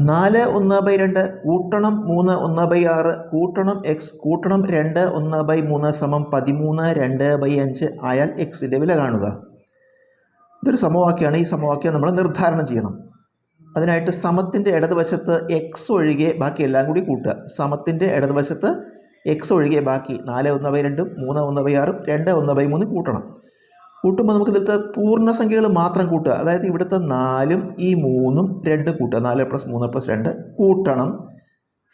4 1/2 കൂട്ടണം 3 1/6 കൂട്ടണം എക്സ് കൂട്ടണം 2 1/3 സമം 13 2/5 ആയാൽ എക്സിൻ്റെ വില കാണുക. ഇതൊരു സമവാക്യമാണ്. ഈ സമവാക്യം നമ്മൾ നിർദ്ധാരണം ചെയ്യണം. അതിനായിട്ട് സമത്തിൻ്റെ ഇടതുവശത്ത് എക്സ് ഒഴികെ ബാക്കി എല്ലാം കൂടി കൂട്ടുക. സമത്തിൻ്റെ ഇടതുവശത്ത് എക്സ് ഒഴികെ ബാക്കി 4 1/2 3 1/6 2 1/3 കൂട്ടണം. കൂട്ടുമ്പോൾ നമുക്ക് ഇതിലത്തെ പൂർണ്ണസംഖ്യകൾ മാത്രം കൂട്ടുക. അതായത് ഇവിടുത്തെ 4ഉം ഈ 3ഉം 2 കൂട്ടുക. 4 + 3 + 2 കൂട്ടണം.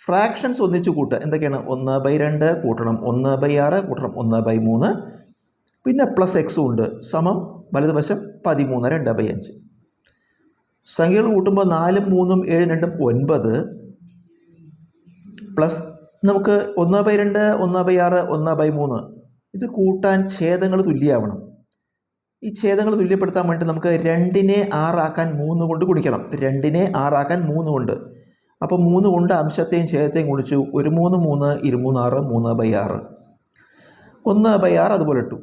ഫ്രാക്ഷൻസ് ഒന്നിച്ച് കൂട്ടുക. എന്തൊക്കെയാണ്? 1/2 കൂട്ടണം 1/6 കൂട്ടണം 1/3 പിന്നെ പ്ലസ് എക്സും ഉണ്ട്. സമം വലതുവശം 13 2/5. സംഖ്യകൾ കൂട്ടുമ്പോൾ 4 3 7 2 9 പ്ലസ് നമുക്ക് 1/2 1/6 1/3 ഇത് കൂട്ടാൻ ഛേദങ്ങൾ തുല്യമാവണം. ഈ ഛേദങ്ങൾ തുല്യപ്പെടുത്താൻ വേണ്ടി നമുക്ക് 2നെ 6 ആക്കാൻ 3 കൊണ്ട് ഗുണിക്കണം. 2നെ 6 ആക്കാൻ 3 കൊണ്ട്. അപ്പോൾ 3 കൊണ്ട് അംശത്തെയും ഛേദത്തെയും ഗുണിച്ചു. 1 3 3 2 3 6 3/6 1/6 അതുപോലെ ഇട്ടു.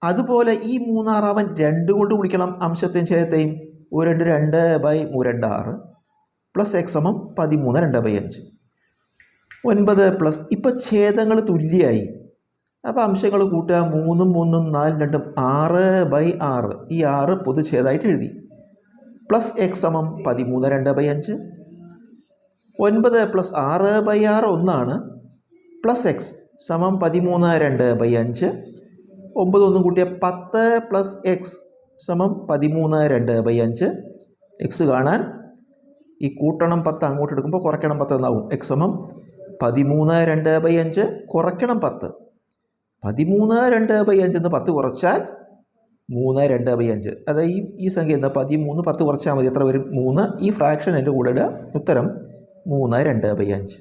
അതുപോലെ ഈ 3 6 2 കൊണ്ട് ഗുണിക്കണം അംശത്തെയും ഛേദത്തെയും. 1 2 2/3 6 പ്ലസ് എക്സ് സമം 13 2/5 9 പ്ലസ് ഇപ്പോൾ ഛേദങ്ങൾ തുല്യമായി. അപ്പോൾ അംശങ്ങൾ കൂട്ടുക. 3 3 4 2 6/6 ഈ 6 പൊതുഛേദമായിട്ട് എഴുതി. പ്ലസ് എക്സ് സമം 13 2/5 9 പ്ലസ് 6/6 1 പ്ലസ് എക്സ് സമം 13 2/5 9 1 കൂട്ടിയ 10 പ്ലസ് എക്സ് സമം 13 2/5. എക്സ് കാണാൻ ഈ കൂട്ടണം 10 അങ്ങോട്ട് എടുക്കുമ്പോൾ കുറയ്ക്കണം 10 എന്നാവും. എക്സ് സമം 13 2/5 കുറയ്ക്കണം 10. 13 2/5 എന്ന് 10 കുറച്ചാൽ 3 2/5. അതായത് ഈ സംഖ്യ എന്താ? 13 10 കുറച്ചാൽ മതി. എത്ര വരും? 3. ഈ ഫ്രാക്ഷൻ എൻ്റെ കൂടെ ഇടുക. ഉത്തരം 3 2/5.